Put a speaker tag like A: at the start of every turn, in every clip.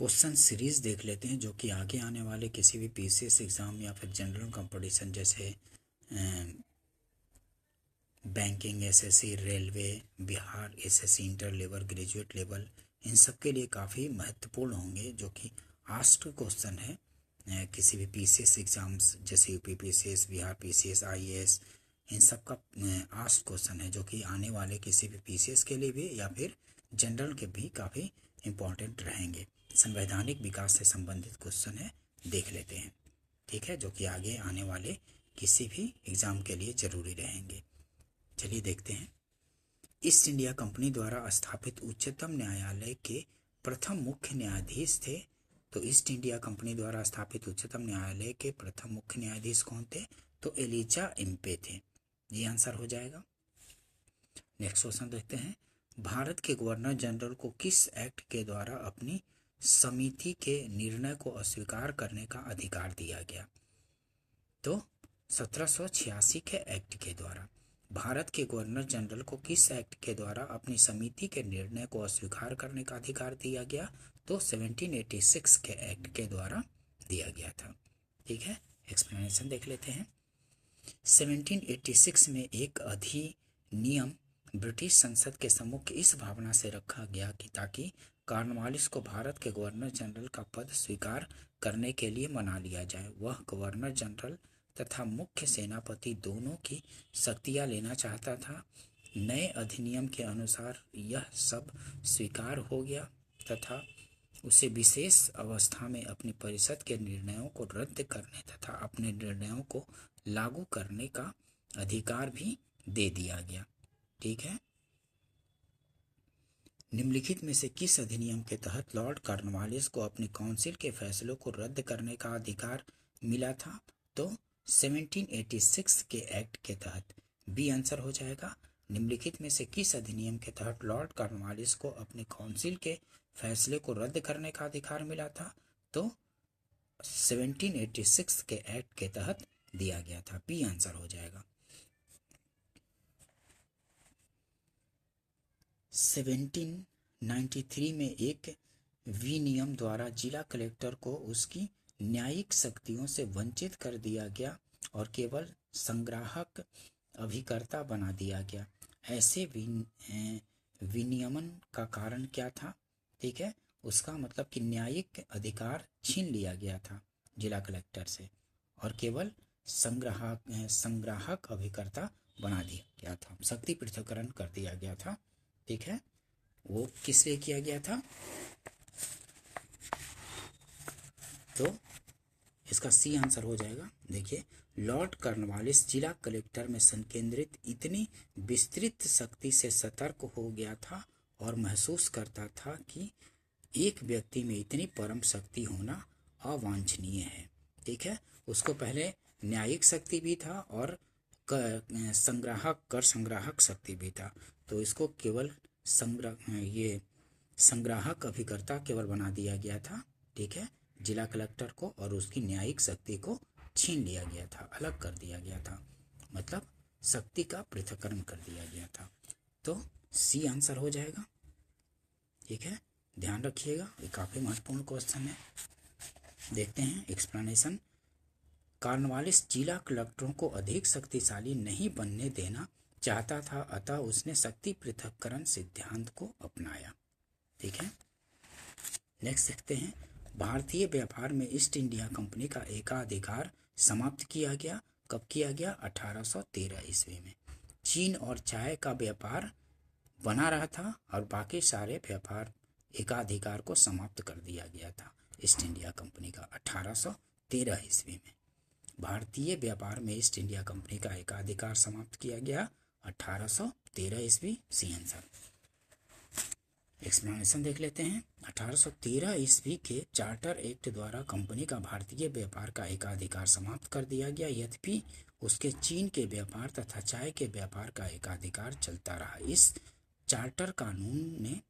A: Question series देख लेते हैं जो कि आगे आने वाले किसी भी पीसीएस एग्ज़ाम या फिर जनरल कंपटीशन जैसे banking, SSC, railway, Bihar SSC, inter level, graduate level, इन सब के लिए काफ़ी महत्वपूर्ण होंगे, जो कि आस्क्ड क्वेश्चन है किसी भी पीसीएस एग्ज़ाम्स जैसे UP PCS, Bihar PCS, IAS, इन सब का आस्क्ड क्वेश्चन है जो कि आने वाले किसी भी पीसीएस के लिए भी या फिर जनरल के भी काफ़ी इम्पोर्टेंट रहेंगे। संवैधानिक विकास से संबंधित क्वेश्चन है, देख लेते हैं। ठीक है, जो कि आगे आने वाले किसी भी एग्ज़ाम के लिए ज़रूरी रहेंगे। चलिए देखते हैं। ईस्ट इंडिया कंपनी द्वारा स्थापित उच्चतम न्यायालय के प्रथम मुख्य न्यायाधीश थे। तो ईस्ट इंडिया कंपनी द्वारा स्थापित उच्चतम न्यायालय के प्रथम मुख्य न्यायाधीश कौन थे? तो एलिजा इम्पे थे। ये आंसर हो जाएगा। नेक्स्ट क्वेश्चन देखते हैं। भारत के गवर्नर जनरल को किस एक्ट के द्वारा अपनी समिति के निर्णय को अस्वीकार करने का अधिकार दिया गया? तो 1786 के एक्ट के द्वारा। भारत के गवर्नर जनरल को किस एक्ट के द्वारा अपनी समिति के निर्णय को अस्वीकार करने का अधिकार दिया गया? तो 1786 के एक्ट के द्वारा दिया गया था। ठीक है, एक्सप्लेनेशन देख लेते हैं। 1786 में एक अधिनियम ब्रिटिश संसद के सम्मुख इस भावना से रखा गया कि ताकि कॉर्नवालिस को भारत के गवर्नर जनरल का पद स्वीकार करने के लिए मना लिया जाए। वह गवर्नर जनरल तथा मुख्य सेनापति दोनों की शक्तियां लेना चाहता था। नए अधिनियम के अनुसार यह सब स्वीकार हो गया तथा उसे विशेष अवस्था में अपनी परिषद के निर्णयों को रद्द करने तथा अपने निर्णयों को लागू करने का अधिकार भी दे दिया गया। ठीक है, निम्नलिखित में से किस अधिनियम के तहत लॉर्ड कॉर्नवालिस को अपनी काउंसिल के फैसलों को रद्द करने का अधिकार मिला था? तो 1786 के एक्ट के तहत। बी आंसर हो जाएगा। निम्नलिखित में से किस अधिनियम के तहत लॉर्ड कॉर्नवालिस को अपनी काउंसिल के फैसले को रद्द करने का अधिकार मिला था? तो 1786 के एक्ट के तहत दिया गया था। बी आंसर हो जाएगा। 1793 में एक विनियम द्वारा जिला कलेक्टर को उसकी न्यायिक शक्तियों से वंचित कर दिया गया और केवल संग्राहक अभिकर्ता बना दिया गया। ऐसे विनियमन का कारण क्या था? ठीक है, उसका मतलब कि न्यायिक अधिकार छीन लिया गया था जिला कलेक्टर से और केवल संग्राहक अभिकर्ता बना दिया गया था, शक्ति पृथक्करण कर दिया गया था। ठीक है, वो किस लिए किया गया था? तो इसका सी आंसर हो जाएगा। देखिए, लॉर्ड कॉर्नवालिस जिला कलेक्टर में संकेंद्रित इतनी विस्तृत शक्ति से सतर्क हो गया था और महसूस करता था कि एक व्यक्ति में इतनी परम शक्ति होना अवांछनीय है। ठीक है, उसको पहले न्यायिक शक्ति भी था और कर संग्राहक शक्ति भी था, तो इसको केवल संग्राहक अभिकर्ता केवल बना दिया गया था। ठीक है, जिला कलेक्टर को और उसकी न्यायिक शक्ति को छीन लिया गया था, अलग कर दिया गया था, मतलब शक्ति का पृथक्करण कर दिया गया था। तो सी आंसर हो जाएगा। ठीक है, ध्यान रखिएगा, ये काफ़ी महत्वपूर्ण क्वेश्चन है। देखते हैं एक्सप्लेनेशन। कॉर्नवालिस जिला कलेक्टरों को अधिक शक्तिशाली नहीं बनने देना चाहता था, अतः उसने शक्ति पृथक्करण सिद्धांत को अपनाया। ठीक है, नेक्स्ट देखते हैं। भारतीय व्यापार में ईस्ट इंडिया कंपनी का एकाधिकार समाप्त किया गया। कब किया गया? 1813 ईस्वी में। चीन और चाय का व्यापार बना रहा था और बाकी सारे व्यापार एकाधिकार को समाप्त कर दिया गया था ईस्ट इंडिया कंपनी का 1813 ईस्वी में। भारतीय व्यापार में ईस्ट इंडिया कंपनी का एकाधिकार समाप्त किया गया 1813 ईस्वी। C answer. एक्सप्लेनेशन देख लेते हैं। 1813 ईस्वी के चार्टर एक्ट द्वारा कंपनी का भारतीय व्यापार का एकाधिकार समाप्त कर दिया गया, यद्यपि उसके चीन के व्यापार तथा चाय के व्यापार का एकाधिकार चलता रहा। इस चार्टर कानून ने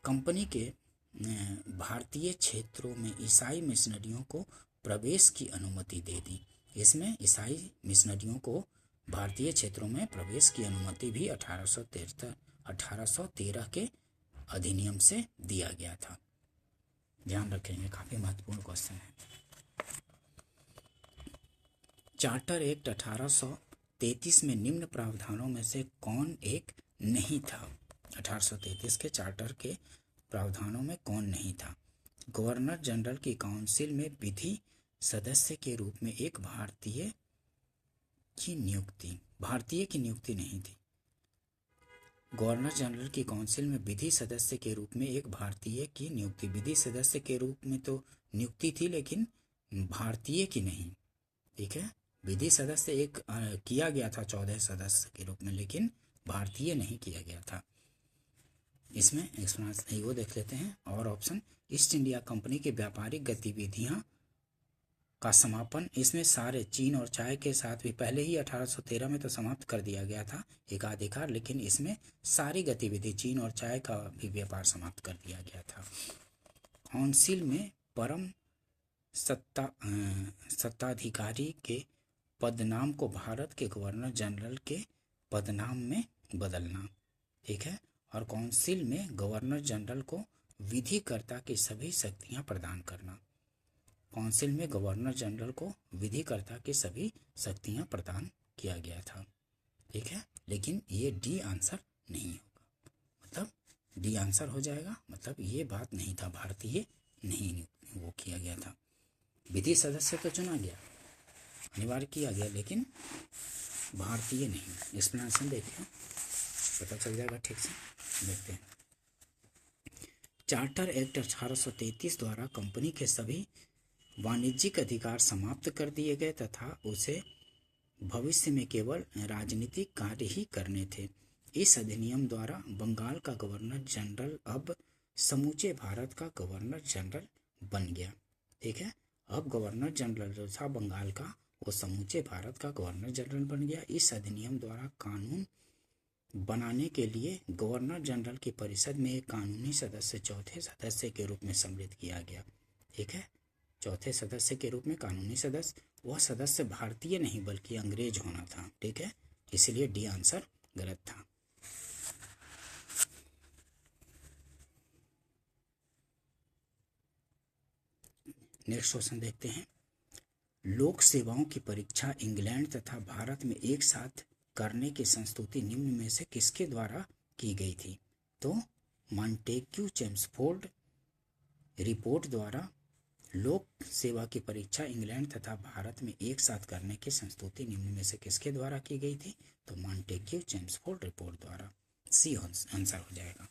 A: कंपनी के भारतीय क्षेत्रों में ईसाई मिशनरियों को प्रवेश की अनुमति दे दी। इसमें ईसाई मिशनरियों को भारतीय क्षेत्रों में प्रवेश की अनुमति भी 1813 के अधिनियम से दिया गया था। ध्यान रखेंगे, काफ़ी महत्वपूर्ण क्वेश्चन है। चार्टर एक्ट 1833 में निम्न प्रावधानों में से कौन एक नहीं था? 1833 के चार्टर के प्रावधानों में कौन नहीं था? गवर्नर जनरल की काउंसिल में विधि सदस्य के रूप में एक भारतीय की नियुक्ति नहीं थी। गवर्नर जनरल की काउंसिल में विधि सदस्य के रूप में एक भारतीय की नियुक्ति, विधि सदस्य के रूप में तो नियुक्ति थी लेकिन भारतीय की नहीं। ठीक है, विधि सदस्य एक किया गया था 14 सदस्य के रूप में, लेकिन भारतीय नहीं किया गया था। इसमें एक्सप्लेनेशन वो देख लेते हैं। और ऑप्शन, ईस्ट इंडिया कंपनी की व्यापारिक गतिविधियां का समापन, इसमें सारे चीन और चाय के साथ भी पहले ही 1813 में तो समाप्त कर दिया गया था एकाधिकार, लेकिन इसमें सारी गतिविधि चीन और चाय का भी व्यापार समाप्त कर दिया गया था। काउंसिल में परम सत्ताधिकारी के पदनाम को भारत के गवर्नर जनरल के पदनाम में बदलना। ठीक है, और काउंसिल में गवर्नर जनरल को विधिकर्ता की सभी शक्तियां प्रदान करना। काउंसिल में गवर्नर जनरल को विधिकर्ता की सभी शक्तियां प्रदान किया गया था। ठीक है, लेकिन ये डी आंसर नहीं होगा, मतलब डी आंसर हो जाएगा, मतलब ये बात नहीं था, भारतीय नहीं वो किया गया था। विधि सदस्य तो चुना गया, अनिवार्य किया गया, लेकिन भारतीय नहीं। एक्सप्लेनेशन देखिए, पता चल जाएगा ठीक से। देखते हैं, चार्टर एक्ट 1833 द्वारा कंपनी के सभी वाणिज्यिक अधिकार समाप्त कर दिए गए तथा उसे भविष्य में केवल राजनीतिक कार्य ही करने थे। इस अधिनियम द्वारा बंगाल का गवर्नर जनरल अब समूचे भारत का गवर्नर जनरल बन गया। ठीक है, अब गवर्नर जनरल जो था बंगाल का, वो समूचे भारत का गवर्नर जनरल बन गया। इस अधिनियम द्वारा कानून बनाने के लिए गवर्नर जनरल की परिषद में एक कानूनी सदस्य चौथे सदस्य के रूप में सम्मिलित किया गया। ठीक है, चौथे सदस्य के रूप में कानूनी सदस्य, वह सदस्य भारतीय नहीं बल्कि अंग्रेज होना था। ठीक है, इसलिए डी आंसर गलत था। नेक्स्ट क्वेश्चन देखते हैं, लोक सेवाओं की परीक्षा इंग्लैंड तथा भारत में एक साथ करने की संस्तुति निम्न में से किसके द्वारा की गई थी? तो मॉन्टेग्यू चेम्सफोर्ड रिपोर्ट द्वारा लोक सेवा की परीक्षा इंग्लैंड तथा भारत में एक साथ करने की संस्तुति निम्न में से किसके द्वारा की गई थी? तो मॉन्टेग्यू चेम्सफोर्ड रिपोर्ट द्वारा। सी आंसर हो जाएगा।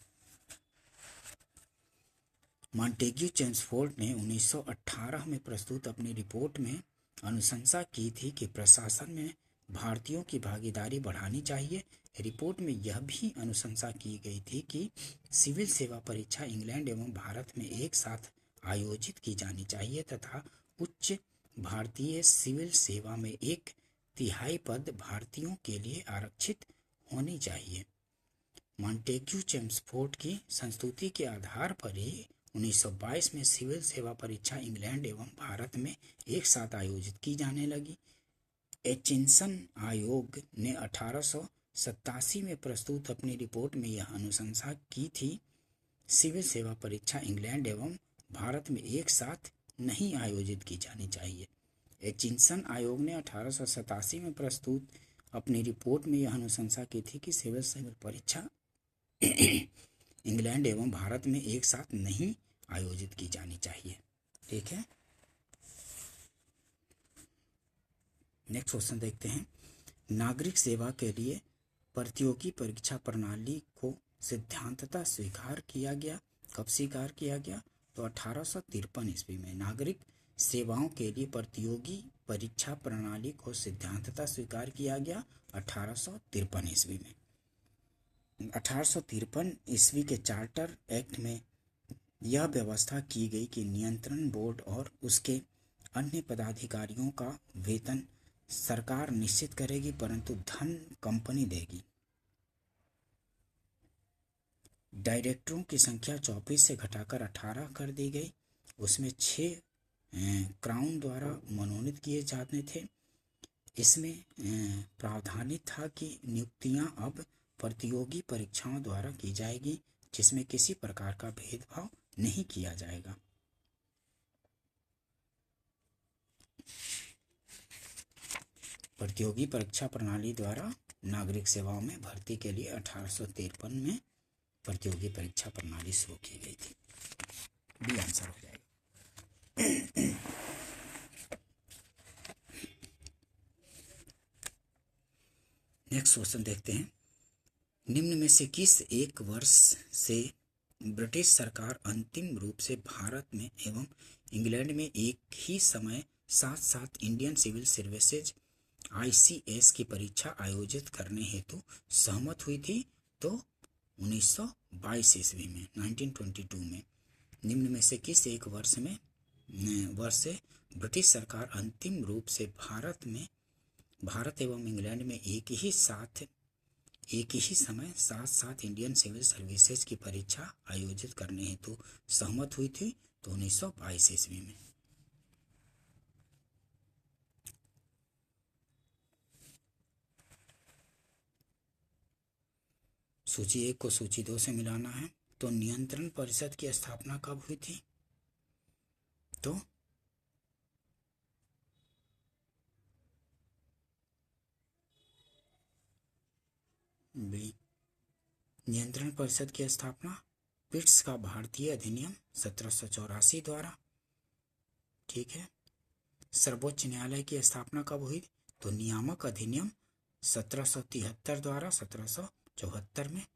A: मॉन्टेग्यू चेम्सफोर्ड ने 1918 में प्रस्तुत अपनी रिपोर्ट में अनुशंसा की थी कि प्रशासन में भारतीयों की भागीदारी बढ़ानी चाहिए। रिपोर्ट में यह भी अनुशंसा की गई थी कि सिविल सेवा परीक्षा इंग्लैंड एवं भारत में एक साथ आयोजित की जानी चाहिए तथा उच्च भारतीय सिविल सेवा में 1/3 पद भारतीयों के लिए आरक्षित होनी चाहिए। मॉन्टेग्यू चेम्सफोर्ड की संस्तुति के आधार पर ही 1922 में सिविल सेवा परीक्षा इंग्लैंड एवं भारत में एक साथ आयोजित की जाने लगी। एचिंसन आयोग ने 1887 में प्रस्तुत अपनी रिपोर्ट में यह अनुशंसा की थी, सिविल सेवा परीक्षा इंग्लैंड एवं भारत में एक साथ नहीं आयोजित की जानी चाहिए। एचिंसन आयोग ने 1887 में प्रस्तुत अपनी रिपोर्ट में यह अनुशंसा की थी कि सिविल सेवा परीक्षा इंग्लैंड एवं भारत में एक साथ नहीं आयोजित की जानी चाहिए। ठीक है, नेक्स्ट क्वेश्चन देखते हैं, नागरिक सेवा के लिए प्रतियोगी परीक्षा प्रणाली को सिद्धांततः स्वीकार किया गया। कब स्वीकार किया गया? तो 1853 ईस्वी में नागरिक सेवाओं के लिए प्रतियोगी परीक्षा प्रणाली को सिद्धांततः स्वीकार किया गया 1853 ईस्वी में। 1853 ईस्वी के चार्टर एक्ट में यह व्यवस्था की गई कि नियंत्रण बोर्ड और उसके अन्य पदाधिकारियों का वेतन सरकार निश्चित करेगी परंतु धन कंपनी देगी। डायरेक्टरों की संख्या 24 से घटाकर 18 कर दी गई। उसमें 6 क्राउन द्वारा मनोनीत किए जाते थे। इसमें प्रावधानित था कि नियुक्तियां अब प्रतियोगी परीक्षाओं द्वारा की जाएगी जिसमें किसी प्रकार का भेदभाव नहीं किया जाएगा। प्रतियोगी परीक्षा प्रणाली द्वारा नागरिक सेवाओं में भर्ती के लिए 1853 में प्रतियोगी परीक्षा प्रणाली शुरू की गई थी। बी आंसर हो जाएगा। नेक्स्ट क्वेश्चन देखते हैं। निम्न में से किस एक वर्ष से ब्रिटिश सरकार अंतिम रूप से भारत में एवं इंग्लैंड में एक ही समय साथ साथ इंडियन सिविल सर्विसेज ICS की परीक्षा आयोजित करने हेतु सहमत हुई थी? तो 1922 ईस्वी में, 1922 में। निम्न में से किस एक वर्ष से ब्रिटिश सरकार अंतिम रूप से भारत एवं इंग्लैंड में एक ही समय साथ साथ इंडियन सिविल सर्विसेज की परीक्षा आयोजित करने हेतु सहमत हुई थी? तो 1922 ईस्वी में। सूची 1 को सूची 2 से मिलाना है। तो नियंत्रण परिषद की स्थापना कब हुई थी? तो बी, नियंत्रण परिषद की स्थापना पिट्स का भारतीय अधिनियम 1784 द्वारा। ठीक है। सर्वोच्च न्यायालय की स्थापना कब हुई? तो नियामक अधिनियम 1773 द्वारा 1774 में।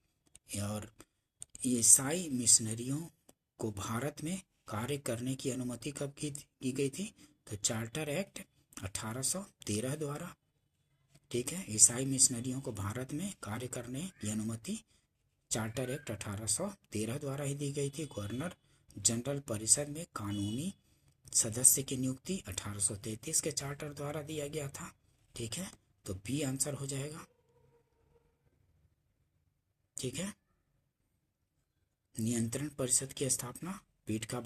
A: और ईसाई मिशनरियों को भारत में कार्य करने की अनुमति कब की गई थी? तो चार्टर एक्ट 1813 द्वारा। ठीक है। ईसाई मिशनरियों को भारत में कार्य करने की अनुमति चार्टर एक्ट 1813 द्वारा ही दी गई थी। गवर्नर जनरल परिषद में कानूनी सदस्य की नियुक्ति 1833 के चार्टर द्वारा दिया गया था। ठीक है। तो बी आंसर हो जाएगा। ठीक है। नियंत्रण परिषद की स्थापना पीठ का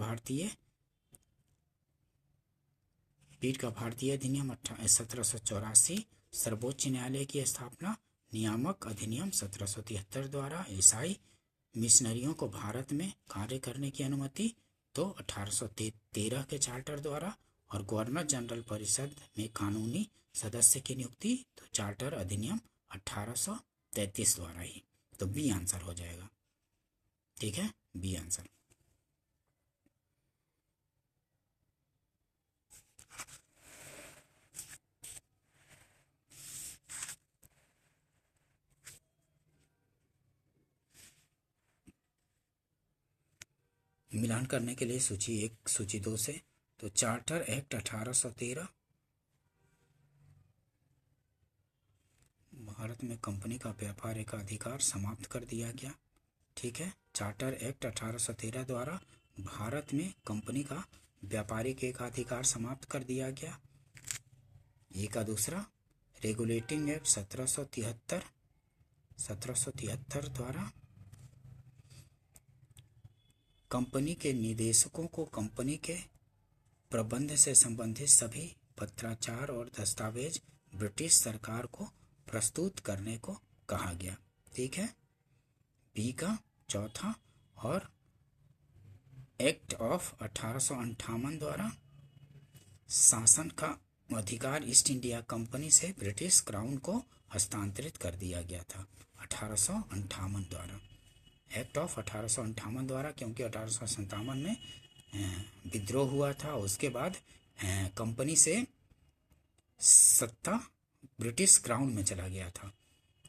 A: भारतीय अधिनियम 1784। सर्वोच्च न्यायालय की स्थापना नियामक अधिनियम 1773 द्वारा। ईसाई मिशनरियों को भारत में कार्य करने की अनुमति तो 1813 के चार्टर द्वारा। और गवर्नर जनरल परिषद में कानूनी सदस्य की नियुक्ति तो चार्टर अधिनियम 1833 द्वारा ही। तो बी आंसर हो जाएगा। ठीक है। B answer. मिलान करने के लिए सूची 1 सूची 2 से। तो चार्टर एक्ट 1813 भारत में कंपनी का व्यापार का अधिकार समाप्त कर दिया गया। ठीक है। चार्टर एक्ट 1813 द्वारा भारत में कंपनी का व्यापारिक एकाधिकार समाप्त कर दिया गया। ये का दूसरा रेगुलेटिंग एक्ट 1773 द्वारा कंपनी के निदेशकों को कंपनी के प्रबंध से संबंधित सभी पत्राचार और दस्तावेज ब्रिटिश सरकार को प्रस्तुत करने को कहा गया। ठीक है। बी का चौथा और एक्ट ऑफ 1858 द्वारा शासन का अधिकार ईस्ट इंडिया कंपनी से ब्रिटिश क्राउन को हस्तांतरित कर दिया गया था 1858 द्वारा। एक्ट ऑफ 1858 द्वारा, क्योंकि 1857 में विद्रोह हुआ था। उसके बाद कंपनी से सत्ता ब्रिटिश क्राउन में चला गया था।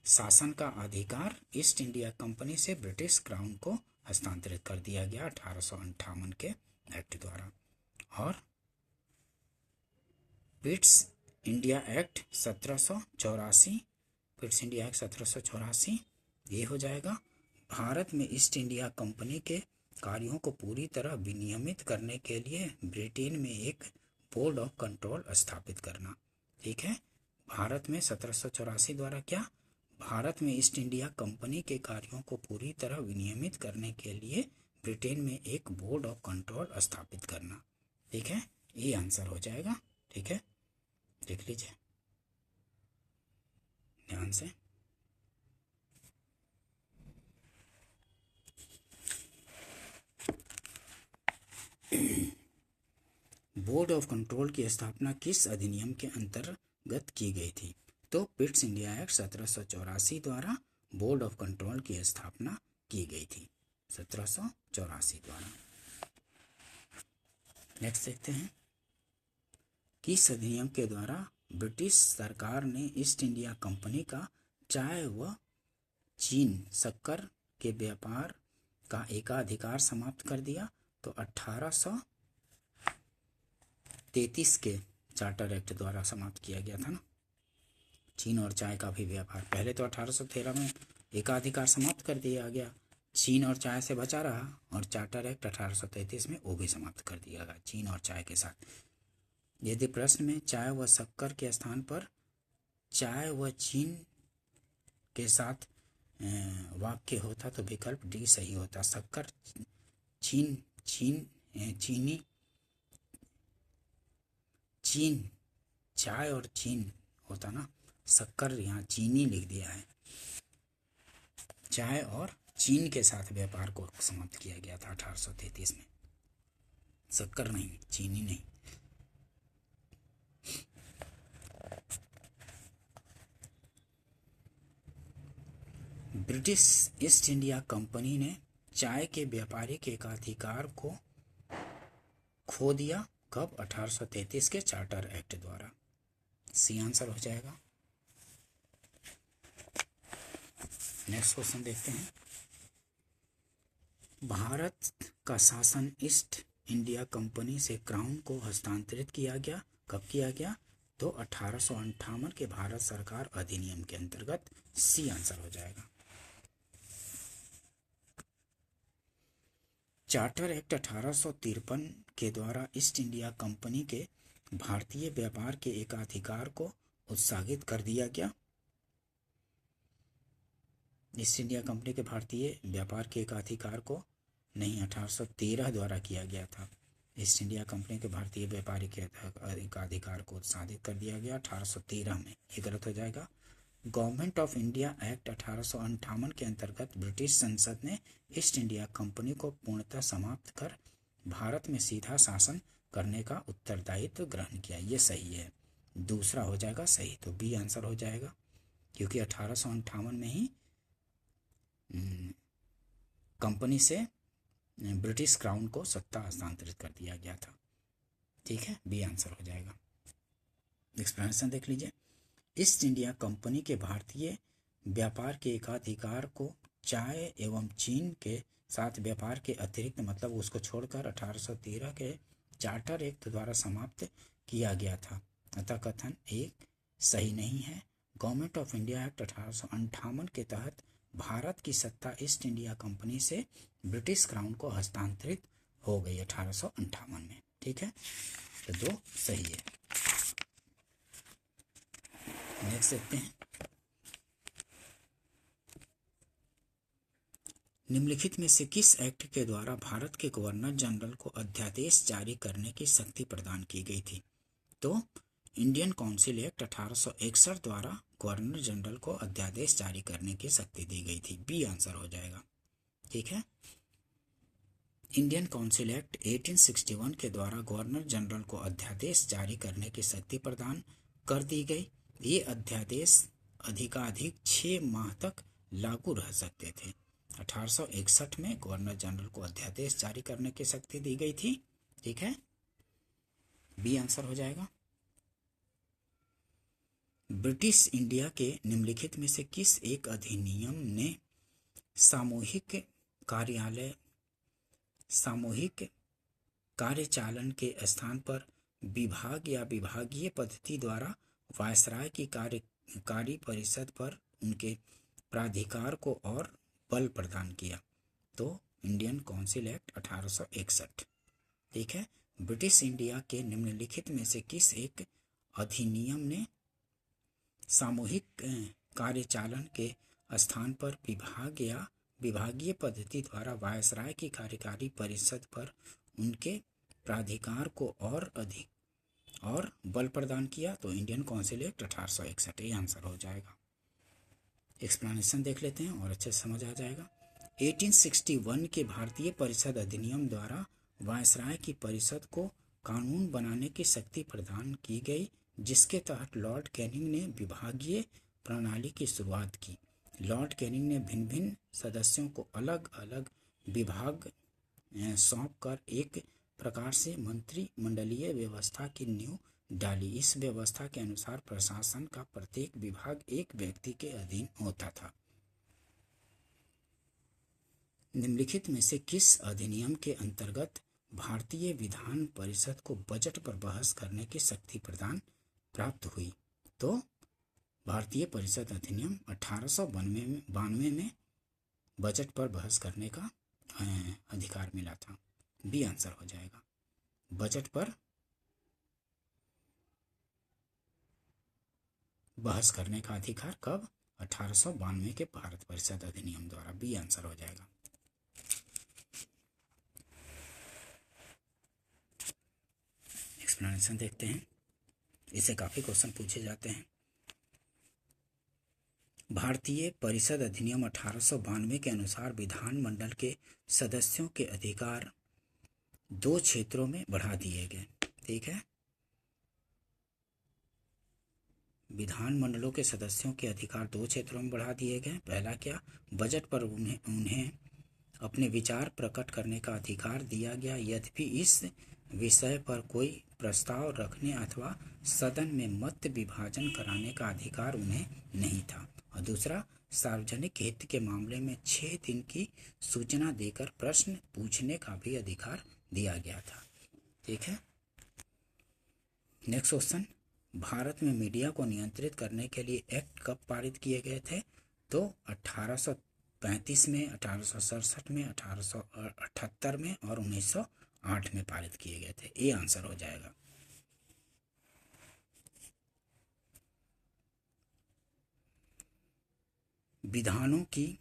A: शासन का अधिकार ईस्ट इंडिया कंपनी से ब्रिटिश क्राउन को हस्तांतरित कर दिया गया 1858 के एक्ट द्वारा। और पिट्स इंडिया एक्ट 1784 ये हो जाएगा। भारत में ईस्ट इंडिया कंपनी के कार्यों को पूरी तरह विनियमित करने के लिए ब्रिटेन में एक बोर्ड ऑफ कंट्रोल स्थापित करना। ठीक है। भारत में 1784 द्वारा क्या? भारत में ईस्ट इंडिया कंपनी के कार्यों को पूरी तरह विनियमित करने के लिए ब्रिटेन में एक बोर्ड ऑफ कंट्रोल स्थापित करना। ठीक है। ये आंसर हो जाएगा। ठीक है। देख लीजिए ध्यान से। बोर्ड ऑफ कंट्रोल की स्थापना किस अधिनियम के अंतर्गत की गई थी? तो पिट्स इंडिया एक्ट 1784 द्वारा बोर्ड ऑफ कंट्रोल की स्थापना की गई थी, 1784 द्वारा। नेक्स्ट देखते हैं, किस अधिनियम के द्वारा ब्रिटिश सरकार ने ईस्ट इंडिया कंपनी का चाय व चीन शक्कर के व्यापार का एकाधिकार समाप्त कर दिया? तो 1833 के चार्टर एक्ट द्वारा समाप्त किया गया था ना, चीन और चाय का भी व्यापार। पहले तो 1813 में एकाधिकार समाप्त कर दिया गया, चीन और चाय से बचा रहा, और चार्टर एक्ट 1833 में वो भी समाप्त कर दिया गया चीन और चाय के साथ। यदि प्रश्न में चाय व शक्कर के स्थान पर चाय व चीन के साथ वाक्य होता तो विकल्प डी सही होता। शक्कर चीनी चीन, चाय और चीन होता ना, शक्कर यहाँ चीनी लिख दिया है। चाय और चीन के साथ व्यापार को समाप्त किया गया था 1833 में, शक्कर नहीं, चीनी नहीं। ब्रिटिश ईस्ट इंडिया कंपनी ने चाय के व्यापारिक एकाधिकार को खो दिया कब? 1833 के चार्टर एक्ट द्वारा। सी आंसर हो जाएगा। नेक्स्ट क्वेश्चन देखते हैं, भारत का शासन ईस्ट इंडिया कंपनी से क्राउन को हस्तांतरित किया गया, कब किया गया? तो 1858 के भारत सरकार अधिनियम के अंतर्गत। सी आंसर हो जाएगा। चार्टर एक्ट 1853 के द्वारा ईस्ट इंडिया कंपनी के भारतीय व्यापार के एकाधिकार को उत्साहित कर दिया गया। ईस्ट इंडिया कंपनी के भारतीय व्यापार के एकाधिकार को नहीं, 1813 द्वारा किया गया था। ईस्ट इंडिया कंपनी के भारतीय व्यापारी के एकाधिकार को उत्साहित कर दिया गया 1813 में, ये गलत हो जाएगा। गवर्नमेंट ऑफ इंडिया एक्ट 1858 के अंतर्गत ब्रिटिश संसद ने ईस्ट इंडिया कंपनी को पूर्णतः समाप्त कर भारत में सीधा शासन करने का उत्तरदायित्व ग्रहण किया। ये सही है, दूसरा हो जाएगा सही, तो बी आंसर हो जाएगा, क्योंकि 1858 में ही कंपनी से ब्रिटिश क्राउन को सत्ता हस्तांतरित कर दिया गया था। ठीक है, बी आंसर हो जाएगा। एक्सप्लेनेशन देख लीजिए, ईस्ट इंडिया कंपनी के भारतीय व्यापार के एकाधिकार को चाय एवं चीन के साथ व्यापार के अतिरिक्त, मतलब उसको छोड़कर 1813 के चार्टर एक्ट द्वारा समाप्त किया गया था। अतः कथन एक सही नहीं है। गवर्नमेंट ऑफ इंडिया एक्ट 1858 के तहत भारत की सत्ता ईस्ट इंडिया कंपनी से ब्रिटिश क्राउन को हस्तांतरित हो गई 1858 में। ठीक है, तो दो सही है। नेक्स्ट देखते हैं, निम्नलिखित में से किस एक्ट के द्वारा भारत के गवर्नर जनरल को अध्यादेश जारी करने की शक्ति प्रदान की गई थी? तो इंडियन काउंसिल एक्ट 1861 द्वारा गवर्नर जनरल को अध्यादेश जारी करने की शक्ति दी गई थी। बी आंसर हो जाएगा। ठीक है, इंडियन काउंसिल एक्ट 1861 के द्वारा गवर्नर जनरल को अध्यादेश जारी करने की शक्ति प्रदान कर दी गई। ये अध्यादेश अधिकाधिक 6 माह तक लागू रह सकते थे। 1861 में गवर्नर जनरल को अध्यादेश जारी करने की शक्ति दी गई थी। ठीक है, बी आंसर हो जाएगा। ब्रिटिश इंडिया के निम्नलिखित में से किस एक अधिनियम ने सामूहिक कार्यचालन के स्थान पर विभाग या विभागीय पद्धति द्वारा वायसराय की कार्यकारी परिषद पर उनके प्राधिकार को और बल प्रदान किया? तो इंडियन काउंसिल एक्ट 1861। ठीक है, ब्रिटिश इंडिया के निम्नलिखित में से किस एक अधिनियम ने सामूहिक कार्यचालन के स्थान पर विभाग या विभागीय पद्धति द्वारा वायसराय की कार्यकारी परिषद पर उनके प्राधिकार को और अधिक और बल प्रदान किया? तो इंडियन काउंसिल एक्ट 1861, ये आंसर हो जाएगा। एक्सप्लेनेशन देख लेते हैं और अच्छे से समझ आ जाएगा। 1861 के भारतीय परिषद अधिनियम द्वारा वायसराय की परिषद को कानून बनाने की शक्ति प्रदान की गई, जिसके तहत लॉर्ड कैनिंग ने विभागीय प्रणाली की शुरुआत की। लॉर्ड कैनिंग ने भिन्न भिन्न सदस्यों को अलग अलग विभाग सौंपकर एक प्रकार से मंत्रिमंडलीय व्यवस्था की नींव डाली। इस व्यवस्था के अनुसार प्रशासन का प्रत्येक विभाग एक व्यक्ति के अधीन होता था। निम्नलिखित में से किस अधिनियम के अंतर्गत भारतीय विधान परिषद को बजट पर बहस करने की शक्ति प्रदान प्राप्त हुई? तो भारतीय परिषद अधिनियम 1892 में बजट पर बहस करने का अधिकार मिला था। बी आंसर हो जाएगा। बजट पर बहस करने का अधिकार कब? 1892 के भारत परिषद अधिनियम द्वारा। बी आंसर हो जाएगा। एक्सप्लेनेशन देखते हैं, इससे काफी क्वेश्चन पूछे जाते हैं। भारतीय परिषद अधिनियम 1892 के अनुसार विधानमंडल के सदस्यों के अधिकार 2 क्षेत्रों में बढ़ा दिए गए। ठीक है, विधानमंडलों के सदस्यों के अधिकार 2 क्षेत्रों में बढ़ा दिए गए। पहला क्या? बजट पर उन्हें अपने विचार प्रकट करने का अधिकार दिया गया, यद्यपि इस विषय पर कोई प्रस्ताव रखने अथवा सदन में मत विभाजन कराने का अधिकार उन्हें नहीं था। और दूसरा, सार्वजनिक हित के मामले में 6 दिन की सूचना देकर प्रश्न पूछने का भी अधिकार दिया गया था। ठीक है, नेक्स्ट क्वेश्चन, भारत में मीडिया को नियंत्रित करने के लिए एक्ट कब पारित किए गए थे? तो 1835 में, 1867 में, 1878 में और 1908 में पारित किए गए थे। ये आंसर हो जाएगा। विधानों की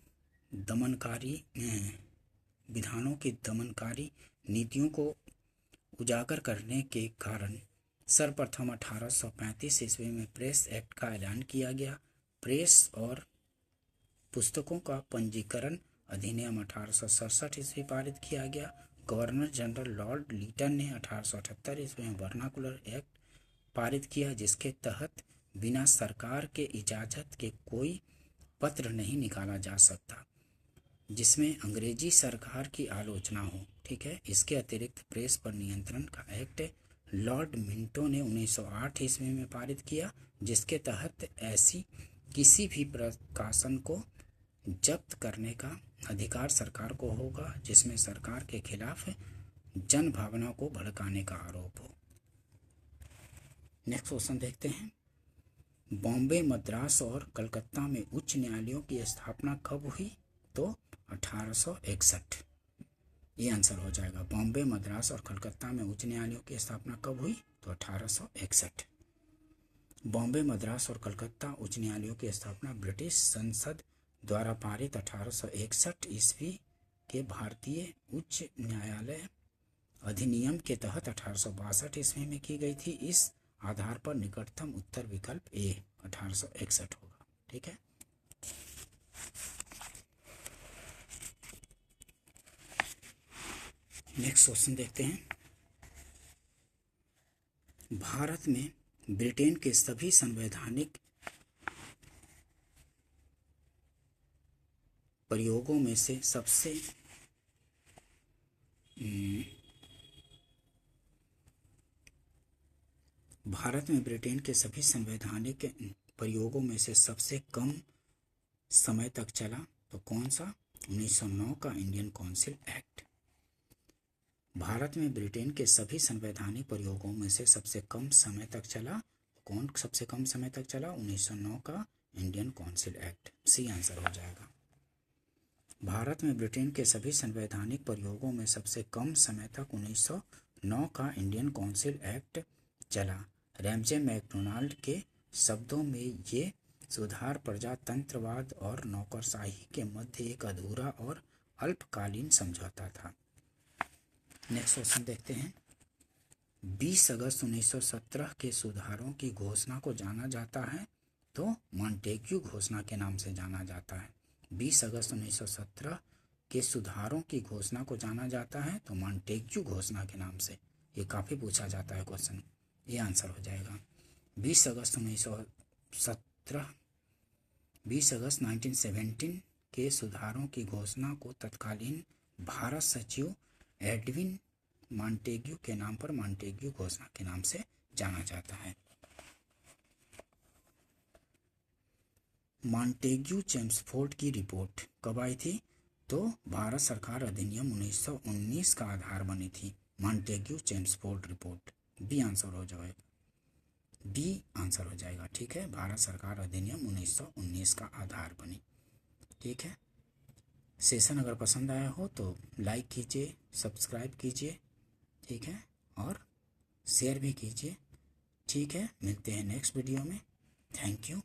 A: दमनकारी नीतियों को उजागर करने के कारण सर्वप्रथम 1835 ईस्वी में प्रेस एक्ट का ऐलान किया गया। प्रेस और पुस्तकों का पंजीकरण अधिनियम 1867 ईस्वी पारित किया गया। गवर्नर जनरल लॉर्ड लीटन ने 1878 ईस्वी में वर्नाकुलर एक्ट पारित किया, जिसके तहत बिना सरकार के इजाज़त के कोई पत्र नहीं निकाला जा सकता जिसमें अंग्रेजी सरकार की आलोचना हो। ठीक है, इसके अतिरिक्त प्रेस पर नियंत्रण का एक्ट लॉर्ड मिंटो ने 1908 ईस्वी में पारित किया, जिसके तहत ऐसी किसी भी प्रकाशन को जब्त करने का अधिकार सरकार को होगा जिसमें सरकार के खिलाफ जन भावना को भड़काने का आरोप हो। नेक्स्ट क्वेश्चन देखते हैं, बॉम्बे, मद्रास और कलकत्ता में उच्च न्यायालयों की स्थापना कब हुई? तो 1861। ये आंसर हो जाएगा। बॉम्बे, मद्रास और कलकत्ता में उच्च न्यायालयों की स्थापना कब हुई? तो 1861। बॉम्बे, मद्रास और कलकत्ता उच्च न्यायालयों की स्थापना ब्रिटिश संसद द्वारा पारित 1861 ईस्वी के भारतीय उच्च न्यायालय अधिनियम के तहत 1862 ईस्वी में की गई थी। इस आधार पर निकटतम उत्तर विकल्प ए 1861 होगा। ठीक है, नेक्स्ट क्वेश्चन देखते हैं, भारत में ब्रिटेन के सभी संवैधानिक प्रयोगों में से सबसे भारत में ब्रिटेन के सभी संवैधानिक प्रयोगों में से सबसे कम समय तक चला तो कौन सा? 1909 का इंडियन काउंसिल एक्ट। भारत में ब्रिटेन के सभी संवैधानिक प्रयोगों में से सबसे कम समय तक चला, कौन सबसे कम समय तक चला? 1909 का Indian council act. C answer हो जाएगा। भारत में ब्रिटेन के सभी संवैधानिक प्रयोगों में सबसे कम समय तक 1909 का इंडियन काउंसिल एक्ट चला। रैमजे मैकडोनाल्ड के शब्दों में ये सुधार प्रजातंत्रवाद और नौकरशाही के मध्य एक अधूरा और अल्पकालीन समझौता था। नेक्स्ट क्वेश्चन देखते हैं, 20 अगस्त 1917 के सुधारों की घोषणा को जाना जाता है तो मॉन्टेग्यू घोषणा के नाम से जाना जाता है। 20 अगस्त 1917 के सुधारों की घोषणा को जाना जाता है तो मॉन्टेग्यू घोषणा के नाम से। ये काफ़ी पूछा जाता है क्वेश्चन, ये आंसर हो जाएगा। 20 अगस्त 1917 20 अगस्त 1917 के सुधारों की घोषणा को तत्कालीन भारत सचिव एडविन मॉन्टेग्यू के नाम पर मॉन्टेग्यू घोषणा के नाम से जाना जाता है। मॉन्टेग्यू चेम्सफोर्ड की रिपोर्ट कब आई थी? तो भारत सरकार अधिनियम 1919 का आधार बनी थी Montagu Chelmsford report. B answer हो जाएगा, बी आंसर हो जाएगा। ठीक है, भारत सरकार अधिनियम 1919 का आधार बनी। ठीक है, सेशन अगर पसंद आया हो तो लाइक कीजिए, सब्सक्राइब कीजिए, ठीक है, और शेयर भी कीजिए। ठीक है, मिलते हैं नेक्स्ट वीडियो में। Thank you.